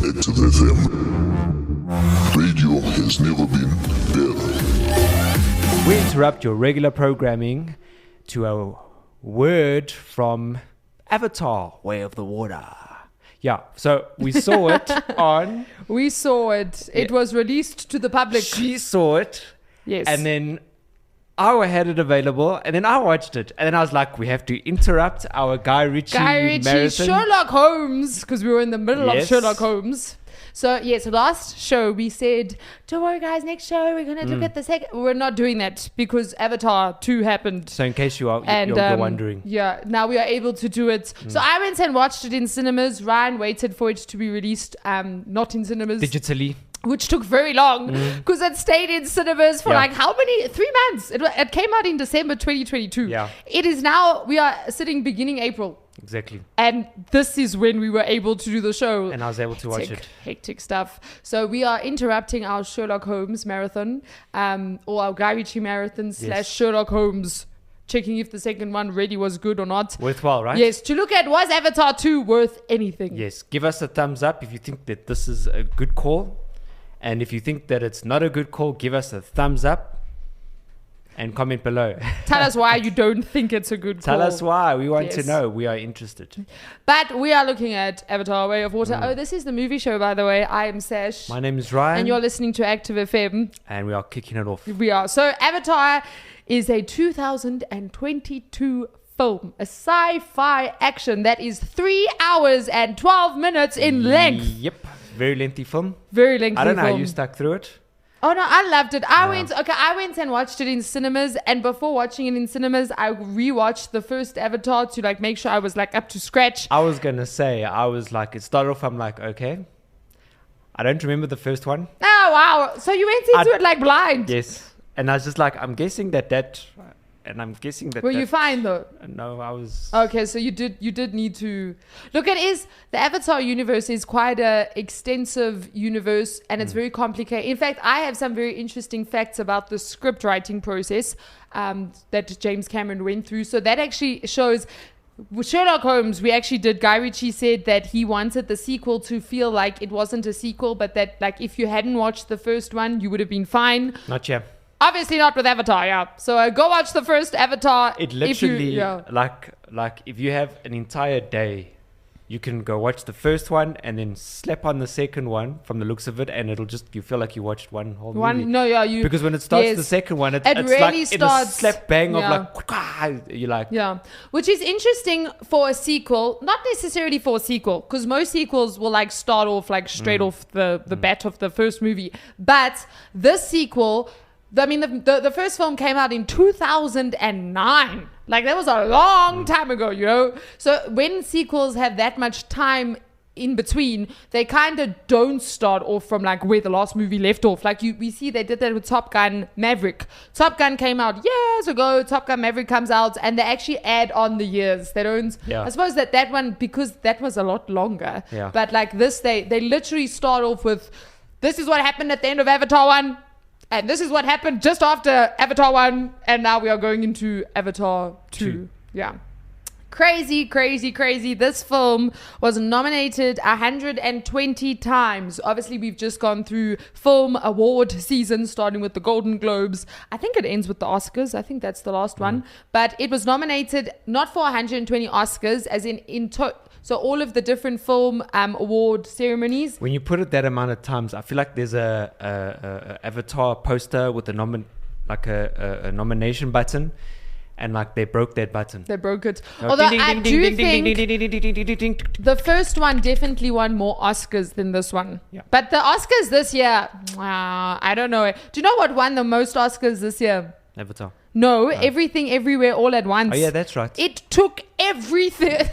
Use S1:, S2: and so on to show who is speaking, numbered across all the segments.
S1: Active FM. Radio has never been better.
S2: We interrupt your regular programming to a word from Avatar: Way of the Water. Yeah, so we saw it on...
S3: We saw it. It was released to the public.
S2: She saw it.
S3: Yes.
S2: And then I had it available, and then I watched it. And then I was like, we have to interrupt our Guy Ritchie marathon.
S3: Sherlock Holmes, because we were in the middle of
S2: Yes.
S3: Sherlock Holmes. So, yes, last show we said, don't worry, guys, next show we're going to look at the second. We're not doing that because Avatar 2 happened.
S2: So in case you're wondering.
S3: Yeah, now we are able to do it. So I went and watched it in cinemas. Ryan waited for it to be released, not in cinemas.
S2: Digitally.
S3: Which took very long because it stayed in cinemas for
S2: Yeah.
S3: like how many? 3 months. It came out in December 2022.
S2: Yeah.
S3: It is now, we are sitting beginning April.
S2: Exactly.
S3: And this is when we were able to do the show.
S2: And I was able to watch it.
S3: Hectic stuff. So we are interrupting our Sherlock Holmes marathon, or our Guy Ritchie marathon / Sherlock Holmes, checking if the second one really was good or not.
S2: Worthwhile, right?
S3: Yes, to look at, was Avatar 2 worth anything?
S2: Yes. Give us a thumbs up if you think that this is a good call. And if you think that it's not a good call, give us a thumbs up and comment below.
S3: Tell us why you don't think it's a good call.
S2: Tell us why. We want to
S3: Yes.
S2: know. We are interested.
S3: But we are looking at Avatar: Way of Water. Oh, this is the movie show, by the way. I am Sash.
S2: My name is Ryan.
S3: And you're listening to Active FM.
S2: And we are kicking it off.
S3: We are. So Avatar is a 2022 film, a sci-fi action that is 3 hours and 12 minutes in length.
S2: Yep. Very lengthy film.
S3: Very lengthy
S2: I don't know how
S3: film.
S2: you stuck through it.
S3: Oh no, I loved it. I
S2: Yeah.
S3: went and watched it in cinemas, and before watching it in cinemas, I rewatched the first Avatar to like make sure I was like up to scratch.
S2: I was going to say, it started off, I'm like, okay. I don't remember the first one.
S3: Oh wow. So you went into it like blind.
S2: Yes. And I was just like, I'm guessing that, and I'm guessing that.
S3: Were you fine though?
S2: No, I was.
S3: Okay, so you did need to look at the Avatar universe is quite a extensive universe, and it's very complicated. In fact, I have some very interesting facts about the script writing process that James Cameron went through. So that actually shows. With Sherlock Holmes, Guy Ritchie said that he wanted the sequel to feel like it wasn't a sequel, but that like if you hadn't watched the first one, you would have been fine.
S2: Not yet.
S3: Obviously not with Avatar, yeah. So go watch the first Avatar.
S2: It literally, like if you have an entire day, you can go watch the first one and then slap on the second one from the looks of it, and you feel like you watched one whole movie. Because when it starts the second one, it's
S3: really
S2: like
S3: starts,
S2: in a slap bang
S3: yeah.
S2: of like, you're like...
S3: Yeah, which is interesting for a sequel, not necessarily for a sequel, because most sequels will like start off like straight off the bat of the first movie. But this sequel... I mean, the first film came out in 2009. Like, that was a long time ago, you know? So when sequels have that much time in between, they kind of don't start off from, like, where the last movie left off. Like, we see they did that with Top Gun Maverick. Top Gun came out years ago. Top Gun Maverick comes out, and they actually add on the years. They don't...
S2: Yeah.
S3: I suppose that one, because that was a lot longer.
S2: Yeah.
S3: But, like, this, they literally start off with, this is what happened at the end of Avatar 1. And this is what happened just after Avatar 1. And now we are going into Avatar 2. Yeah. Crazy, crazy, crazy. This film was nominated 120 times. Obviously, we've just gone through film award season, starting with the Golden Globes. I think it ends with the Oscars. I think that's the last one. But it was nominated not for 120 Oscars, as in so all of the different film award ceremonies.
S2: When you put it that amount of times, I feel like there's a Avatar poster with a nomination button, and like they broke that button.
S3: They broke it. Although I do think the first one definitely won more Oscars than this one.
S2: Yeah.
S3: But the Oscars this year, I don't know. Do you know what won the most Oscars this year?
S2: Avatar.
S3: No, Everything Everywhere All at Once.
S2: Oh yeah, that's right.
S3: It took everything.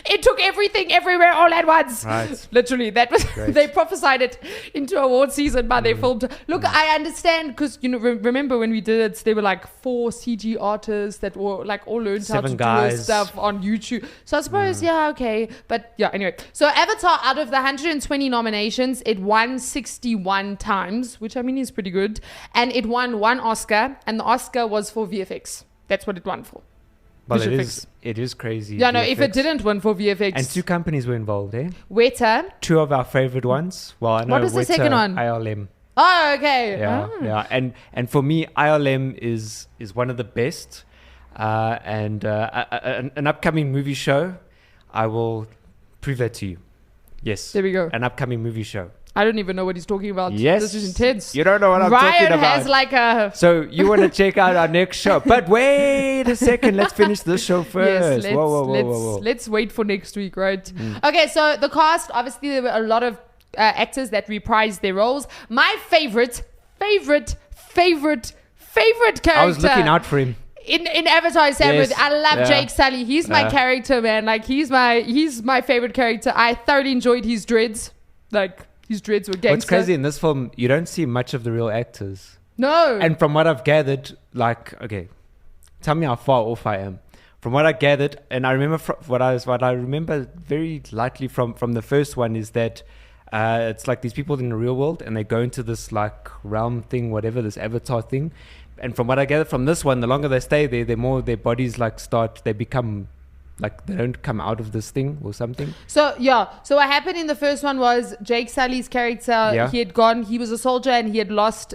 S3: It took everything everywhere all at once.
S2: Right.
S3: Literally, that was
S2: Great.
S3: they prophesied it into award season by their film. Look, I understand because remember when we did it, there were like 4 CG artists that were like all learned how
S2: 7
S3: to
S2: guys.
S3: do stuff on YouTube. So I suppose okay, but yeah. Anyway, so Avatar, out of the 120 nominations, it won 61 times, which I mean is pretty good, and it won 1 Oscar, and the Oscar was for VFX. That's what it won for.
S2: Well,
S3: visual
S2: it is crazy.
S3: Yeah, no, if it
S2: VFX.
S3: didn't win for VFX.
S2: And 2 companies were involved, eh?
S3: Weta.
S2: 2 of our favorite ones. Well, I know
S3: What was the
S2: Weta,
S3: second one?
S2: ILM.
S3: Oh, okay.
S2: Yeah,
S3: Ah.
S2: yeah. And for me, ILM is one of the best. And an upcoming movie show, I will prove that to you. Yes.
S3: There we go.
S2: An upcoming movie show.
S3: I don't even know what he's talking about.
S2: Yes.
S3: This is intense.
S2: You don't know what I'm
S3: Ryan
S2: talking about.
S3: has like a...
S2: So you want to check out our next show. But wait a second. Let's finish this show first.
S3: Yes,
S2: Whoa.
S3: let's wait for next week, right? Okay, so the cast, obviously there were a lot of actors that reprised their roles. My favorite character.
S2: I was looking out for him.
S3: In Avatar is Sam
S2: Yes.
S3: Ruth. I love
S2: Yeah.
S3: Jake Sully. He's my character, man. Like he's my favorite character. I thoroughly enjoyed his dreads. Like his dreads were gangster.
S2: What's crazy in this film, you don't see much of the real actors.
S3: No.
S2: And from what I've gathered, like, okay, tell me how far off I am. From what I gathered, and I remember what I remember very lightly from the first one is that it's like these people in the real world, and they go into this like realm thing, whatever, this avatar thing. And from what I gathered from this one, the longer they stay there, the more their bodies like they become like they don't come out of this thing or something.
S3: So what happened in the first one was Jake Sully's character, he was a soldier and he had lost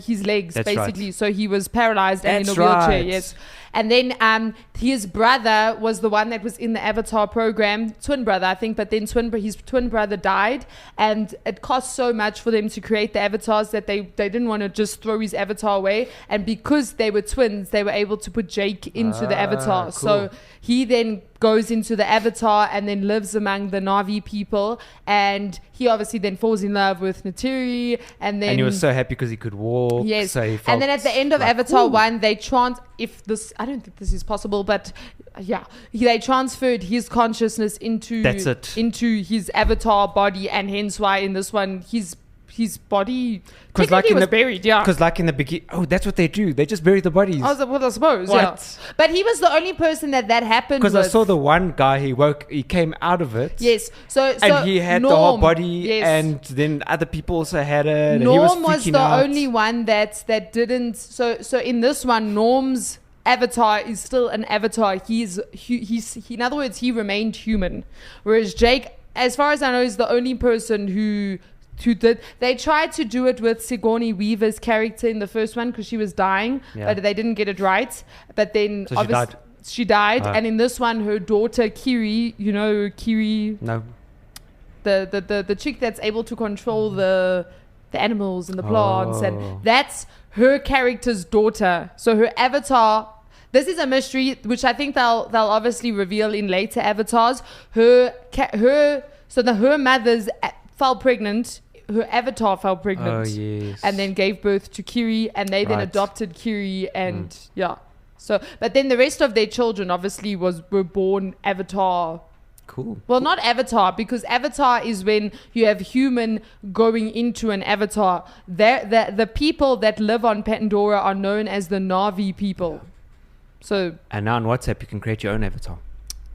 S3: his legs.
S2: That's
S3: basically.
S2: right.
S3: So he was paralyzed and in a
S2: That's
S3: wheelchair,
S2: right.
S3: yes. And then his brother was the one that was in the Avatar program, twin brother, I think, but then his twin brother died, and it cost so much for them to create the avatars that they didn't want to just throw his avatar away. And because they were twins, they were able to put Jake into the avatar.
S2: Cool.
S3: So he then goes into the avatar and then lives among the Na'vi people, and he obviously then falls in love with Neytiri, and
S2: And he was so happy because he could walk.
S3: yes,
S2: So he
S3: and
S2: felt
S3: then at the end of
S2: like,
S3: Avatar
S2: ooh.
S3: 1, they I don't think this is possible, but they transferred his consciousness into
S2: That's it.
S3: into his avatar body, and hence why in this one his body
S2: Because
S3: technically was buried,
S2: Because like in the beginning, that's what they do. They just bury the bodies.
S3: I suppose,
S2: What?
S3: yeah. But he was the only person that happened with.
S2: Because I saw the one guy, he came out of it.
S3: Yes, so
S2: And he had the whole
S3: Norm,
S2: body,
S3: yes.
S2: and then other people also had it. And he was
S3: Norm was
S2: freaking
S3: the
S2: out.
S3: only one that didn't. So in this one, Norm's avatar is still an avatar. He's in other words, he remained human, whereas Jake, as far as I know, is the only person who did. They tried to do it with Sigourney Weaver's character in the first one because she was dying,
S2: Yeah.
S3: but they didn't get it right. But then
S2: So she
S3: obviously
S2: died?
S3: she died,
S2: Ah.
S3: and in this one, her daughter Kiri, Kiri,
S2: No.
S3: the chick that's able to control the animals and the plants,
S2: Oh.
S3: and that's her character's daughter. So her avatar. This is a mystery which I think they'll obviously reveal in later avatars. Her mother's fell pregnant. Her avatar fell pregnant.
S2: Oh, yes.
S3: And then gave birth to Kiri, and they then
S2: Right.
S3: adopted Kiri, and So, but then the rest of their children obviously were born avatar.
S2: Cool.
S3: Well, not avatar, because avatar is when you have human going into an avatar. The people that live on Pandora are known as the Na'vi people. So
S2: And now on WhatsApp, you can create your own avatar.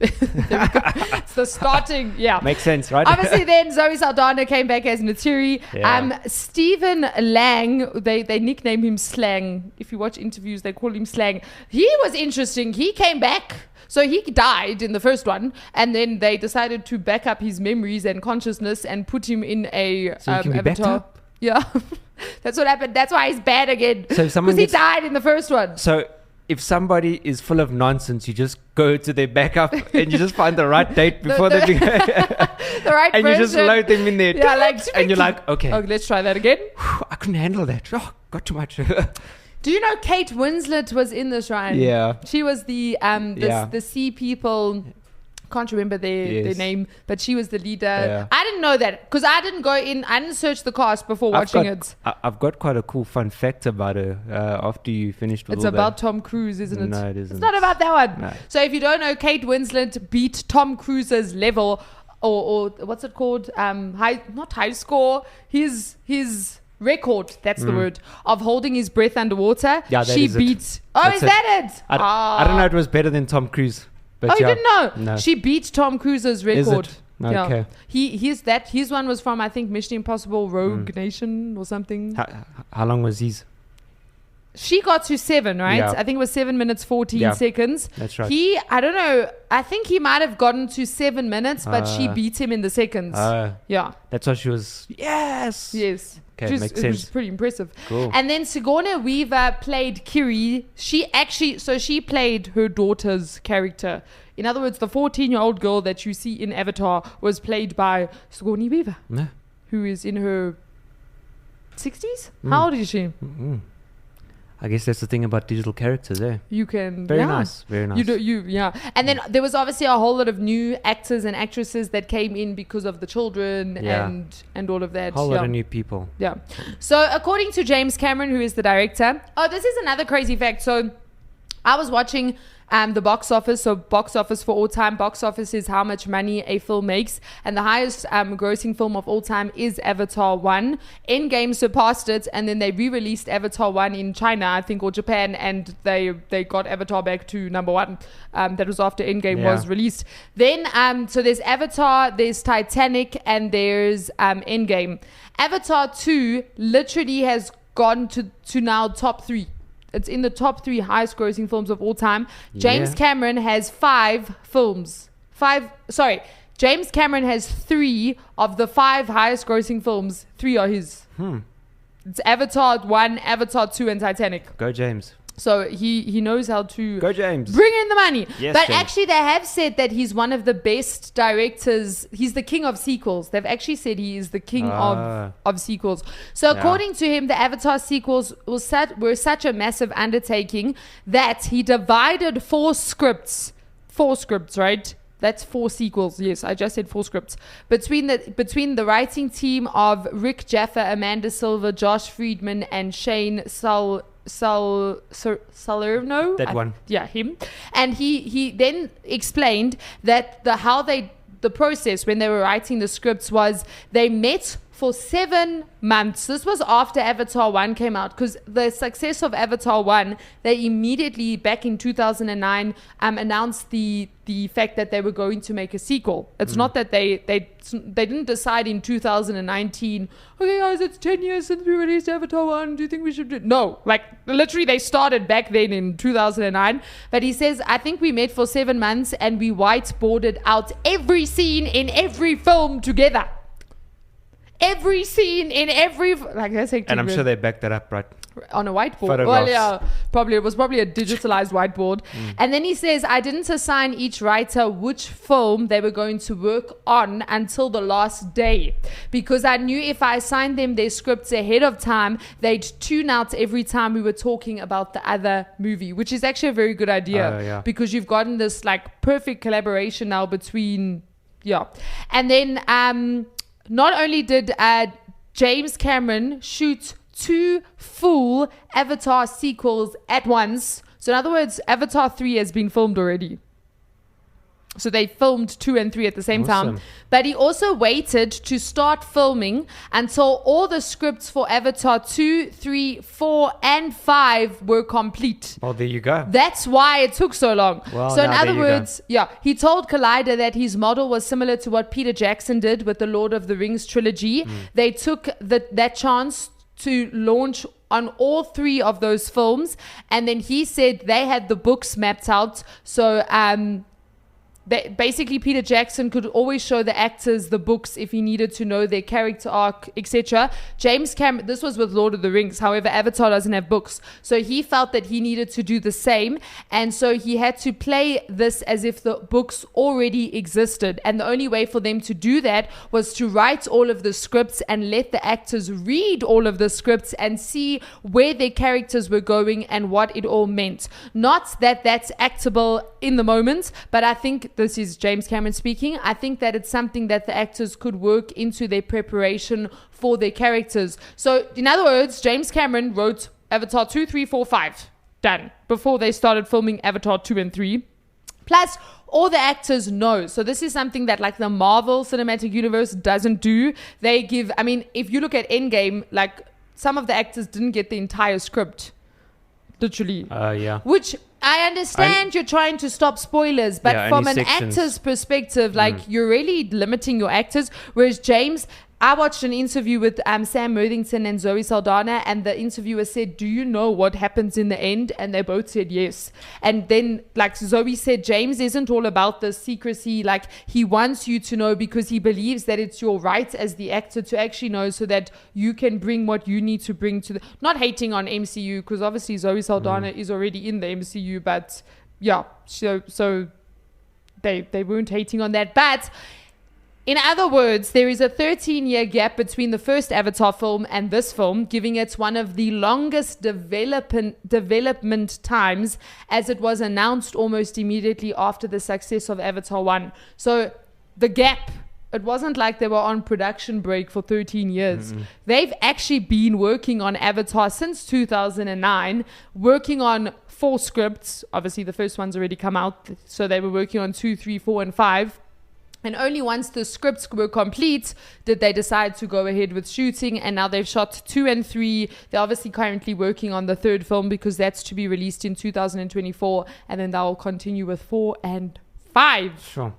S3: it's the starting, yeah.
S2: Makes sense, right?
S3: Obviously, then Zoe Saldana came back as Neytiri.
S2: Yeah.
S3: Stephen Lang, they nickname him Slang. If you watch interviews, they call him Slang. He was interesting. He came back. So he died in the first one, and then they decided to back up his memories and consciousness and put him in a
S2: So he can be backed
S3: avatar.
S2: up?
S3: Yeah, that's what happened. That's why he's bad again.
S2: So if someone
S3: Because he
S2: gets-
S3: died in the first one.
S2: So if somebody is full of nonsense, you just go to their backup and you just find the right date before
S3: the
S2: they
S3: right
S2: and you just
S3: version.
S2: load them in there.
S3: Yeah, like
S2: and you're like, okay,
S3: oh, let's try that again.
S2: I couldn't handle that. Oh, got too much.
S3: Do you know Kate Winslet was in this, Ryan?
S2: Yeah.
S3: She was the the sea people. Can't remember their name, but she was the leader.
S2: Yeah.
S3: I didn't know that because I didn't go in. I didn't search the cast before watching it.
S2: I've got quite a cool fun fact about her. After you finished with
S3: It's
S2: all
S3: about
S2: that.
S3: Tom Cruise, isn't it?
S2: No, it isn't.
S3: It's not about that one.
S2: No.
S3: So if you don't know, Kate Winslet beat Tom Cruise's level, or what's it called? Not high score. His record. That's the word of holding his breath underwater.
S2: Yeah, that
S3: she
S2: is it.
S3: beat. Oh,
S2: That's
S3: is
S2: it.
S3: that it?
S2: I don't know. It was better than Tom Cruise. But
S3: Oh, you
S2: yeah.
S3: didn't know?
S2: No.
S3: She beat Tom Cruise's record.
S2: Is it? Okay.
S3: Yeah. His one was from, I think, Mission Impossible Rogue Nation or something.
S2: How long was his?
S3: She got to 7, right?
S2: Yeah.
S3: I think it was 7 minutes 14 seconds.
S2: That's right.
S3: I don't know. I think he might have gotten to 7 minutes, but she beat him in the seconds. Yeah.
S2: That's why she was. Yes. Okay, makes sense.
S3: It was pretty impressive.
S2: Cool.
S3: And then Sigourney Weaver played Kiri. She played her daughter's character. In other words, the 14-year-old girl that you see in Avatar was played by Sigourney Weaver, who is in her 60s. How old is she?
S2: I guess that's the thing about digital characters, eh?
S3: You can
S2: very nice.
S3: And then there was obviously a whole lot of new actors and actresses that came in because of the children and all of that.
S2: Whole lot of new people.
S3: Yeah. So according to James Cameron, who is the director, this is another crazy fact. So I was watching the box office. So box office for all time. Box office is how much money a film makes. And the highest grossing film of all time is Avatar 1. Endgame surpassed it. And then they re-released Avatar 1 in China, I think, or Japan. And they got Avatar back to number 1. That was after Endgame was released. Then, so there's Avatar, there's Titanic, and there's Endgame. Avatar 2 literally has gone to now top 3. It's in the top 3 highest grossing films of all time. James Cameron has 5 films. James Cameron has 3 of the 5 highest grossing films. 3 are his. It's Avatar 1, Avatar 2, and Titanic.
S2: Go James.
S3: So he knows how to
S2: go James
S3: bring in the money.
S2: Yes,
S3: but
S2: James.
S3: Actually they have said that he's one of the best directors. He's the king of sequels. They've actually said he is the king of sequels. So according to him, the Avatar sequels were such a massive undertaking that he divided 4 scripts, right? That's 4 sequels. Yes, I just said 4 scripts. Between the writing team of Rick Jaffa, Amanda Silver, Josh Friedman, and Shane Salerno.
S2: That one.
S3: Yeah, him. And he then explained that the process when they were writing the scripts was they met for 7 months. This was after Avatar 1 came out, because the success of Avatar 1, they immediately, back in 2009, announced the fact that they were going to make a sequel. It's not that they didn't decide in 2019, okay guys, it's 10 years since we released Avatar 1, do you think we should do it? No, like literally they started back then in 2009. But he says, I think we met for 7 months and we whiteboarded out every scene in every film together. Every scene in every... Like, that's
S2: and I'm sure they backed that up, right?
S3: On a whiteboard.
S2: Photographs.
S3: Well, yeah, probably. It was probably a digitalized whiteboard. And then he says, I didn't assign each writer which film they were going to work on until the last day, because I knew if I assigned them their scripts ahead of time, they'd tune out every time we were talking about the other movie, which is actually a very good idea, because you've gotten this like perfect collaboration now between... Yeah. And then... not only did James Cameron shoot 2 full Avatar sequels at once. So in other words, Avatar 3 has been filmed already. So they filmed 2 and 3 at the same time. But he also waited to start filming until all the scripts for Avatar 2, 3, 4, and 5 were complete.
S2: Well, there you go.
S3: That's why it took so long.
S2: Well,
S3: so in other words, he told Collider that his model was similar to what Peter Jackson did with the Lord of the Rings trilogy. They took that chance to launch on all 3 of those films. And then he said they had the books mapped out. So, basically Peter Jackson could always show the actors the books if he needed to know their character arc, etc. James Cameron, this was with Lord of the Rings, however Avatar doesn't have books, so he felt that he needed to do the same, and so he had to play this as if the books already existed, and the only way for them to do that was to write all of the scripts and let the actors read all of the scripts and see where their characters were going and what it all meant. Not that that's actable in the moment, but I think this is James Cameron speaking. I think that it's something that the actors could work into their preparation for their characters. So, in other words, James Cameron wrote Avatar 2, 3, 4, 5. Done. Before they started filming Avatar 2 and 3. Plus, all the actors know. So this is something that like the Marvel Cinematic Universe doesn't do. They give... I mean, if you look at Endgame, like some of the actors didn't get the entire script. Literally. Which... I understand you're trying to stop spoilers, but from an actor's perspective, like you're really limiting your actors. Whereas James, I watched an interview with Sam Worthington and Zoe Saldana, and the interviewer said, do you know what happens in the end? And they both said yes. And then like Zoe said, James isn't all about the secrecy. Like he wants you to know because he believes that it's your right as the actor to actually know so that you can bring what you need to bring to the, not hating on MCU, because obviously Zoe Saldana is already in the MCU, but yeah, so they weren't hating on that. But in other words, there is a 13-year gap between the first Avatar film and this film, giving it one of the longest development times, as it was announced almost immediately after the success of Avatar 1. So the gap, it wasn't like they were on production break for 13 years. They've actually been working on Avatar since 2009, working on 4 scripts. Obviously, the first one's already come out, so they were working on 2, 3, 4, and 5. And only once the scripts were complete did they decide to go ahead with shooting. And now they've shot 2 and 3. They're obviously currently working on the 3rd film because that's to be released in 2024. And then they'll continue with 4 and 5.
S2: Sure.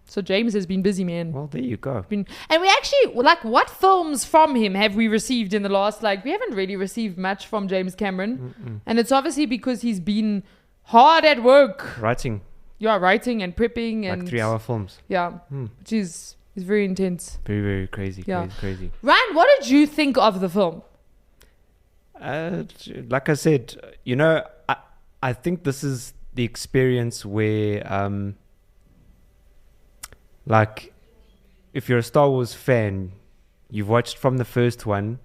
S3: So James has been busy, man.
S2: Well, there you go.
S3: And we actually, like, what films from him have we received in the last, like, we haven't really received much from James Cameron. And it's obviously because he's been hard at work.
S2: Writing.
S3: Yeah, writing and prepping and
S2: like 3-hour films.
S3: Yeah, which is very intense.
S2: Very, very crazy.
S3: Yeah.
S2: Crazy.
S3: Ryan, what did you think of the film?
S2: Like I said, you know, I think this is the experience where, like, if you're a Star Wars fan, you've watched from the first one.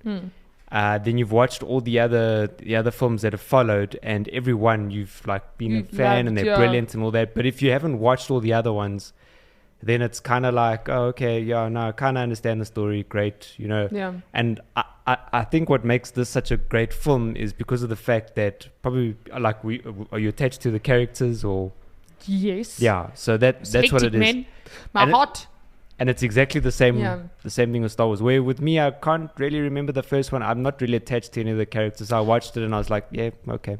S2: Then you've watched all the other films that have followed, and every one you've like been a fan and they're brilliant and all that. But if you haven't watched all the other ones, then it's kind of like, oh, okay, yeah, no, I kind of understand the story, great, you know.
S3: Yeah.
S2: And I think what makes this such a great film is because of the fact that probably like are you attached to the characters or?
S3: Yes.
S2: Yeah. So that's what it is.
S3: Man. My heart.
S2: And it's exactly the same thing with Star Wars. Where with me, I can't really remember the first one. I'm not really attached to any of the characters. I watched it and I was like, yeah, okay.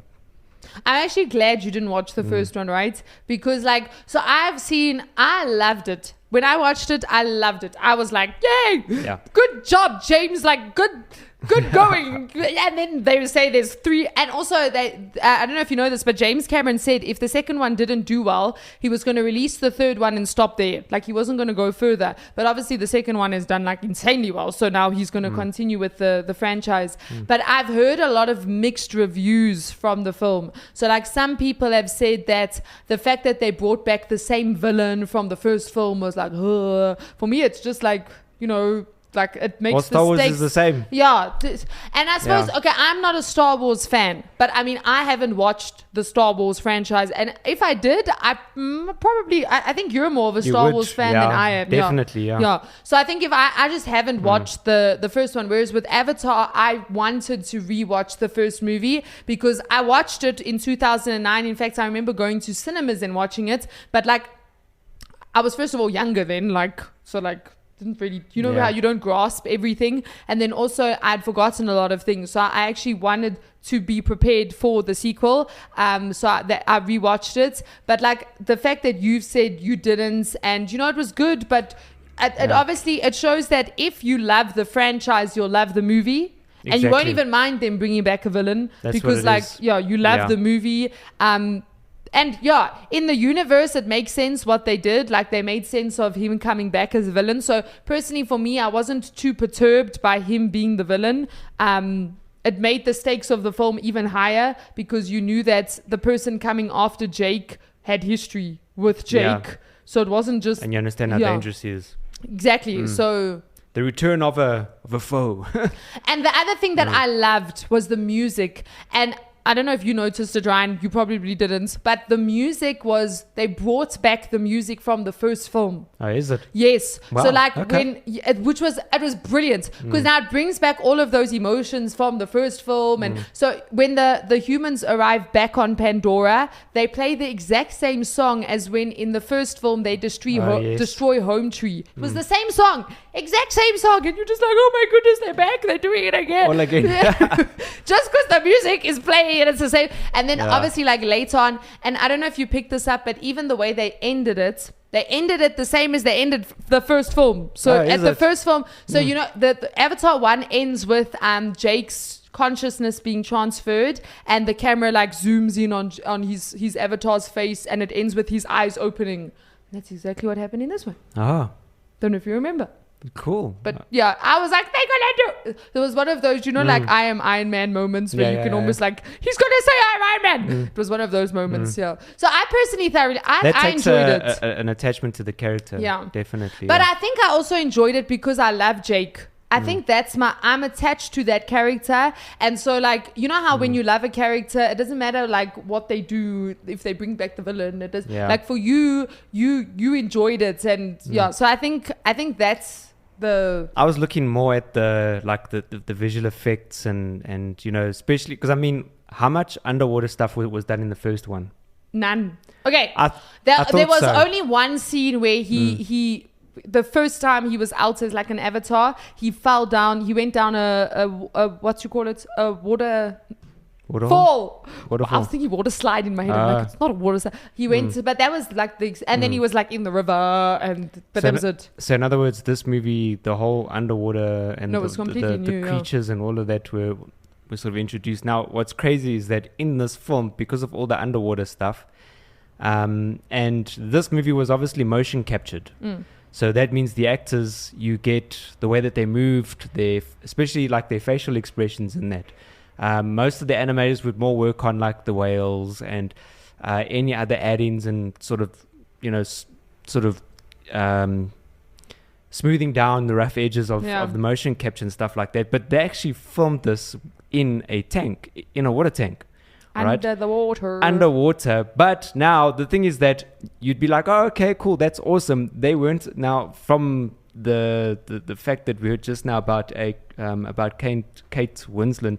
S3: I'm actually glad you didn't watch the first one, right? Because like, so I loved it. When I watched it, I loved it. I was like, yay, good job, James. Like, good going. And then they would say there's 3. And also, I don't know if you know this, but James Cameron said if the second one didn't do well, he was going to release the 3rd one and stop there. Like, he wasn't going to go further. But obviously, the second one has done like insanely well. So now he's going to continue with the franchise. But I've heard a lot of mixed reviews from the film. So like some people have said that the fact that they brought back the same villain from the first film was like, for me, it's just like, you know, like it makes
S2: Star Wars is the same.
S3: Yeah. And I suppose, okay, I'm not a Star Wars fan, but I mean, I haven't watched the Star Wars franchise. And if I did, I think you're more of a Star Wars fan than I am.
S2: Definitely, yeah.
S3: So I think if I just haven't watched the first one, whereas with Avatar, I wanted to rewatch the first movie because I watched it in 2009. In fact, I remember going to cinemas and watching it, but like, I was first of all younger then, like, so like, didn't really, you know how you don't grasp everything. And then also I'd forgotten a lot of things. So I actually wanted to be prepared for the sequel. So I rewatched it. But like the fact that you've said you didn't, and you know, it was good, but it obviously, it shows that if you love the franchise, you'll love the movie. Exactly. And you won't even mind them bringing back a villain.
S2: That's
S3: because like, you love the movie. And yeah, in the universe, it makes sense what they did. Like, they made sense of him coming back as a villain. So personally, for me, I wasn't too perturbed by him being the villain. It made the stakes of the film even higher because you knew that the person coming after Jake had history with Jake. Yeah. So it wasn't just...
S2: And you understand how dangerous he is.
S3: Exactly. So...
S2: The return of a foe.
S3: And the other thing that I loved was the music. And I don't know if you noticed it, Ryan. You probably didn't. But the music was... They brought back the music from the first film.
S2: Oh, is it?
S3: Yes.
S2: Wow.
S3: So like it was brilliant. Because now it brings back all of those emotions from the first film. And so when the humans arrive back on Pandora, they play the exact same song as when in the first film they destroy Home Tree. It was the same song. Exact same song. And you're just like, oh my goodness, they're back. They're doing it again.
S2: All again.
S3: Just because the music is playing and it's the same. And then obviously like later on, and I don't know if you picked this up, but even the way they ended it, they ended it the same as they ended the first film. So at the first film, so you know the Avatar 1 ends with Jake's consciousness being transferred, and the camera like zooms in on his avatar's face, and it ends with his eyes opening. That's exactly what happened in this one. Don't know if you remember.
S2: Cool.
S3: But yeah, I was like, they're gonna do. There was one of those, you know, like I am Iron Man moments where you can almost like, he's gonna say I'm Iron Man. It was one of those moments. Yeah. So I personally thoroughly, I enjoyed it.
S2: An attachment to the character.
S3: Yeah,
S2: definitely.
S3: But I think I also enjoyed it because I love Jake. I think I'm attached to that character. And so like, you know how when you love a character, it doesn't matter like what they do, if they bring back the villain, it does like for you enjoyed it. And so I think that's I
S2: was looking more at the visual effects and you know, especially because I mean, how much underwater stuff was done in the first one? None.
S3: Okay. There was only one scene where he the first time he was out as like an avatar, he fell down. He went down a what you call it, a waterfall. I was thinking water slide in my head. I'm like, it's not a water slide. He went, but that was like and then he was like in the river, but that was it.
S2: So in other words, this movie, the whole underwater and the creatures and all of that were sort of introduced. Now, what's crazy is that in this film, because of all the underwater stuff, and this movie was obviously motion captured. So that means the actors, you get the way that they moved, especially like their facial expressions in that. Most of the animators would more work on like the whales and any other add-ins and sort of, you know, smoothing down the rough edges of the motion capture and stuff like that. But they actually filmed this in a water tank. Underwater. But now the thing is that you'd be like, oh, okay, cool, that's awesome. They weren't. Now from the fact that we heard just now about Kate Winslet,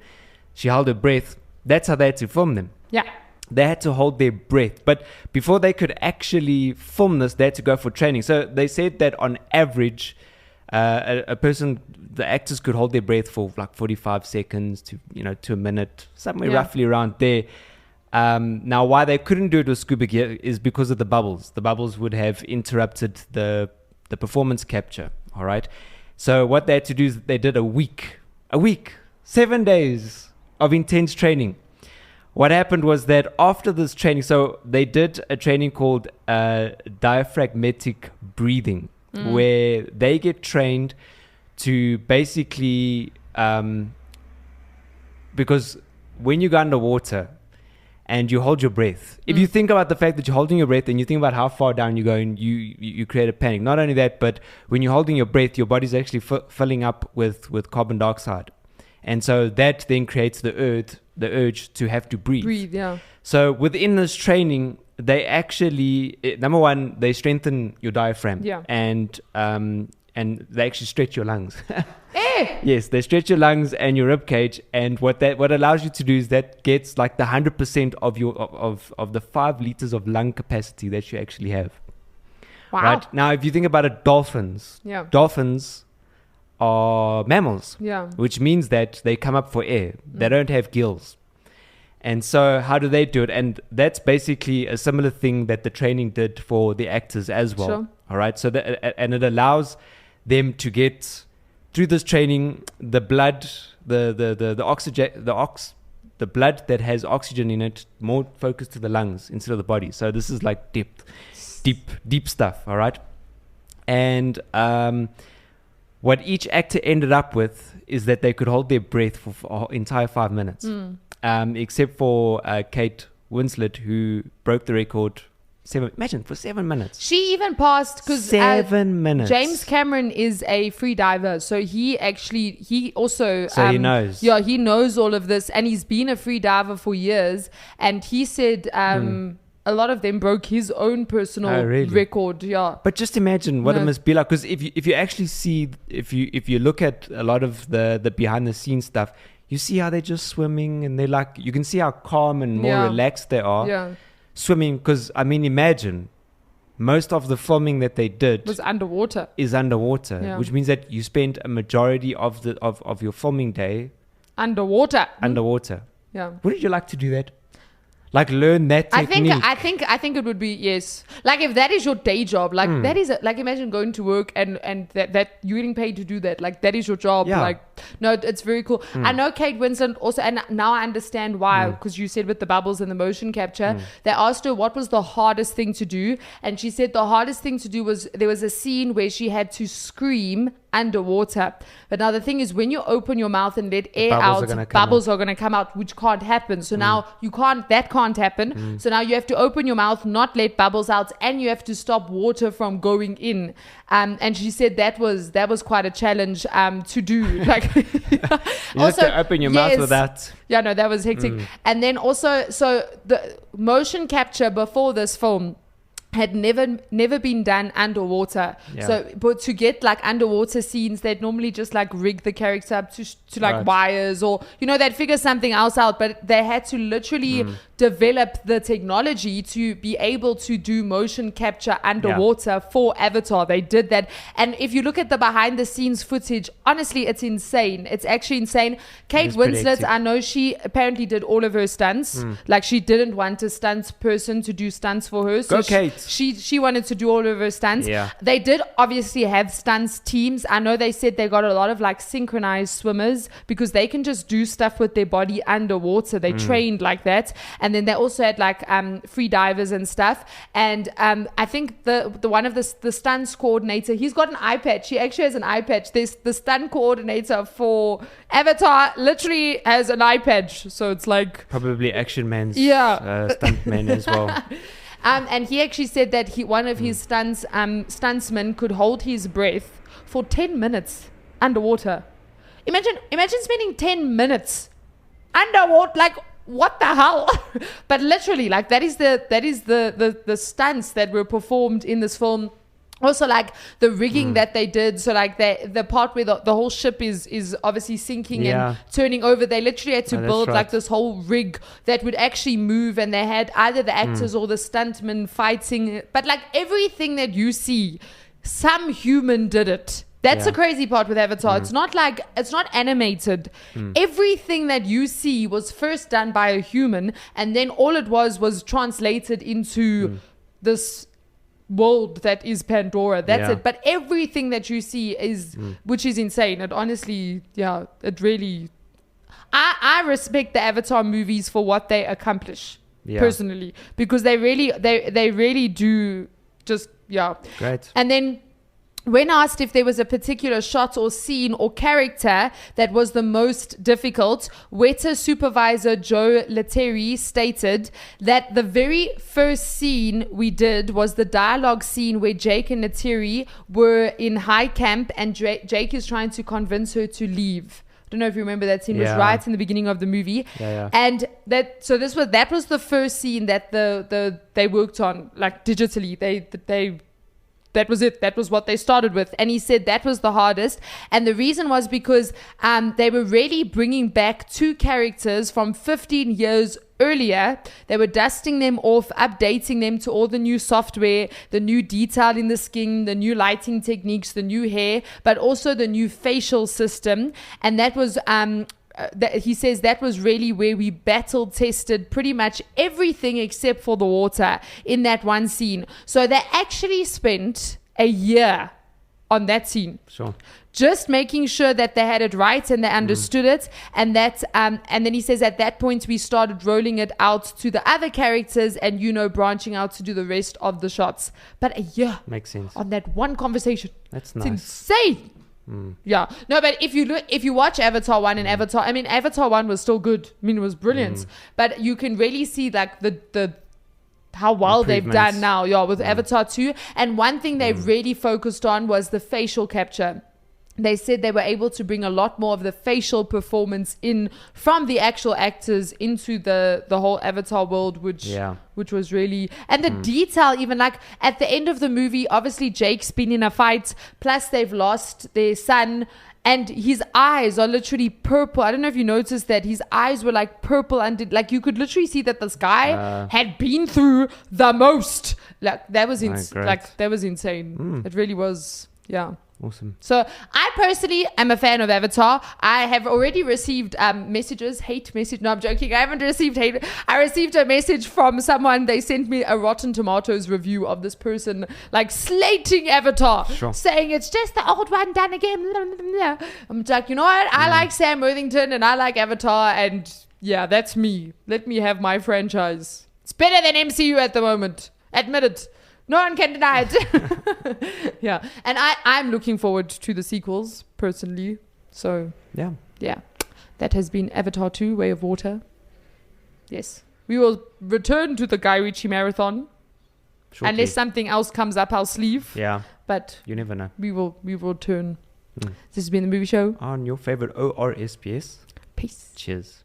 S2: she held her breath. That's how they had to film them.
S3: Yeah.
S2: They had to hold their breath. But before they could actually film this, they had to go for training. So they said that on average, the actors could hold their breath for like 45 seconds to a minute, somewhere roughly around there. Now, why they couldn't do it with scuba gear is because of the bubbles. The bubbles would have interrupted the performance capture. All right. So what they had to do is they did a week, 7 days of intense training. What happened was that after this training, so they did a training called diaphragmatic breathing, where they get trained to basically, because when you go underwater and you hold your breath, if you think about the fact that you're holding your breath and you think about how far down you go, and you create a panic. Not only that, but when you're holding your breath, your body's actually filling up with carbon dioxide. And so that then creates the urge to have to breathe. So within this training, they actually, number one, they strengthen your diaphragm. And they actually stretch your lungs. Yes, they stretch your lungs and your rib cage. And what allows you to do is that gets like the 100% of the 5 liters of lung capacity that you actually have.
S3: Wow.
S2: Right? Now, if you think about it, dolphins are mammals, which means that they come up for air. They don't have gills. And so how do they do it? And that's basically a similar thing that the training did for the actors as well.
S3: Sure.
S2: All right. So and it allows them to get through this training, the blood, the oxygen, the blood that has oxygen in it, more focused to the lungs instead of the body. So this is like deep stuff. All right. And what each actor ended up with is that they could hold their breath for entire 5 minutes, except for Kate Winslet, who broke the record. For 7 minutes.
S3: She even passed because
S2: 7 minutes.
S3: James Cameron is a free diver, so he also
S2: he knows.
S3: Yeah, he knows all of this, and he's been a free diver for years. And he said a lot of them broke his own personal record. Yeah,
S2: but just imagine what it must be like, because if you actually see, if you look at a lot of the behind the scenes stuff, you see how they're just swimming, and they're like, you can see how calm and more relaxed they are.
S3: Yeah.
S2: Swimming, because I mean, imagine most of the filming that they did
S3: is underwater,
S2: which means that you spent a majority of your filming day underwater.
S3: Yeah.
S2: Wouldn't you like to do that? Like learn that technique.
S3: I think it would be, yes. Like if that is your day job, like that is like imagine going to work and that you're getting paid to do that. Like that is your job.
S2: Yeah.
S3: Like no, it's very cool. I know Kate Winslet also, and now I understand why, because you said with the bubbles and the motion capture, they asked her what was the hardest thing to do, and she said the hardest thing to do was there was a scene where she had to scream underwater. But now the thing is, when you open your mouth and let air out, bubbles are going to come out, which can't happen. So now that can't happen. So now you have to open your mouth, not let bubbles out, and you have to stop water from going in. And she said that was quite a challenge to do. Like
S2: you also have to open your mouth with that.
S3: Yeah, no, that was hectic. And then also, so the motion capture before this film had never been done underwater. So but to get like underwater scenes, they'd normally just like rig the character up to like wires, or they'd figure something else out, but they had to literally develop the technology to be able to do motion capture underwater for Avatar. They did that, and if you look at the behind the scenes footage, honestly it's insane. It's actually insane. Kate Winslet, I know she apparently did all of her stunts. Like she didn't want a stunt person to do stunts for her, so
S2: Kate.
S3: She wanted to do all of her stunts. They did obviously have stunts teams. I know they said they got a lot of like synchronized swimmers because they can just do stuff with their body underwater. They trained like that. And then they also had like free divers and stuff. And I think the one of the stunts coordinator, he's got an eye patch. He actually has an eye patch. There's the stunt coordinator for Avatar literally has an eye patch. So it's like
S2: probably Action Man's stuntman as well.
S3: And he actually said that one of his stuntsmen could hold his breath for 10 minutes underwater. Imagine spending 10 minutes underwater. Like, what the hell? But literally, like that is the stunts that were performed in this film. Also, like the rigging that they did, so like the part where the whole ship is obviously sinking and turning over, they literally had to build like this whole rig that would actually move, and they had either the actors or the stuntmen fighting, but like everything that you see, some human did it. That's the crazy part with Avatar. It's not animated. Everything that you see was first done by a human, and then all it was translated into this world that is Pandora. That's it. But everything that you see is which is insane. It honestly, it really, I respect the Avatar movies for what they accomplish personally, because they really do just
S2: great.
S3: And then when asked if there was a particular shot or scene or character that was the most difficult, Weta supervisor Joe Letteri stated that the very first scene we did was the dialogue scene where Jake and Letteri were in high camp and Jake is trying to convince her to leave. I don't know if you remember that scene. It was right in the beginning of the movie. And that was the first scene that they worked on, like digitally. That was it. That was what they started with. And he said that was the hardest. And the reason was because they were really bringing back two characters from 15 years earlier. They were dusting them off, updating them to all the new software, the new detail in the skin, the new lighting techniques, the new hair, but also the new facial system. And that was... he says that was really where we battle tested pretty much everything except for the water in that one scene. So they actually spent a year on that scene.
S2: Sure.
S3: Just making sure that they had it right and they understood it. And that, and then he says at that point we started rolling it out to the other characters and, branching out to do the rest of the shots. But a year.
S2: Makes sense.
S3: On that one conversation.
S2: That's
S3: nice.
S2: It's
S3: insane. Yeah. No, but if you watch Avatar 1 and Avatar 1 was still good. It was brilliant. But you can really see like the how well they've done now, with Avatar 2. And one thing they really focused on was the facial capture. They said they were able to bring a lot more of the facial performance in from the actual actors into the whole Avatar world, which was really, and the detail, even like at the end of the movie, obviously Jake's been in a fight, plus they've lost their son, and his eyes are literally purple. I don't know if you noticed that his eyes were like purple, and like you could literally see that this guy had been through the most. Like that was that was insane. It really was. Yeah.
S2: Awesome.
S3: So I personally am a fan of Avatar. I have already received messages, hate message. No, I'm joking. I haven't received hate. I received a message from someone. They sent me a Rotten Tomatoes review of this person like slating Avatar, saying it's just the old one done again. I'm like, you know what? I like Sam Worthington and I like Avatar, and yeah, that's me. Let me have my franchise. It's better than MCU at the moment. Admit it. No one can deny it. Yeah. And I'm looking forward to the sequels, personally. So, yeah. That has been Avatar 2, Way of Water. Yes. We will return to the Guy Ritchie marathon. Shortly. Unless something else comes up our sleeve.
S2: Yeah.
S3: But
S2: you never know.
S3: We will return. This has been the movie show.
S2: On your favorite ORSPS.
S3: Peace.
S2: Cheers.